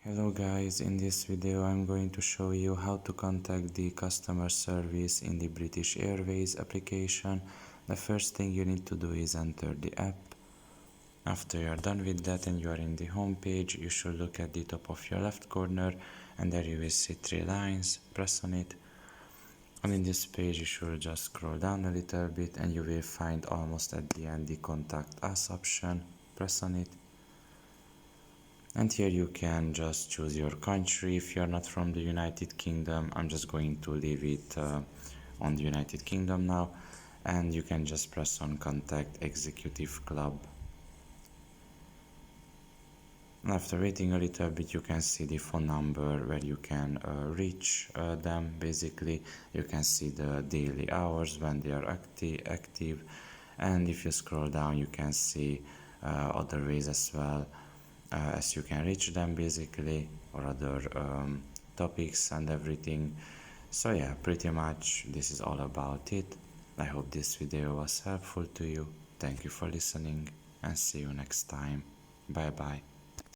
Hello guys, in this video I'm going to show you how to contact the customer service in the British Airways application. The first thing you need to do is enter the app. After you are done with that and you are in the home page, you should look at the top of your left corner and there you will see three lines. Press on it. And in this page you should just scroll down a little bit and you will find almost at the end the Contact Us option. Press on it. And here you can just choose your country if you're not from the United Kingdom. I'm just going to leave it on the United Kingdom now. And you can just press on Contact Executive Club. And after waiting a little bit, you can see the phone number where you can reach them. Basically, you can see the daily hours when they are active. And if you scroll down, you can see other ways as well. As you can reach them basically, or other topics and everything. So yeah, pretty much this is all about it. I hope this video was helpful to you. Thank you for listening and see you next time. Bye bye.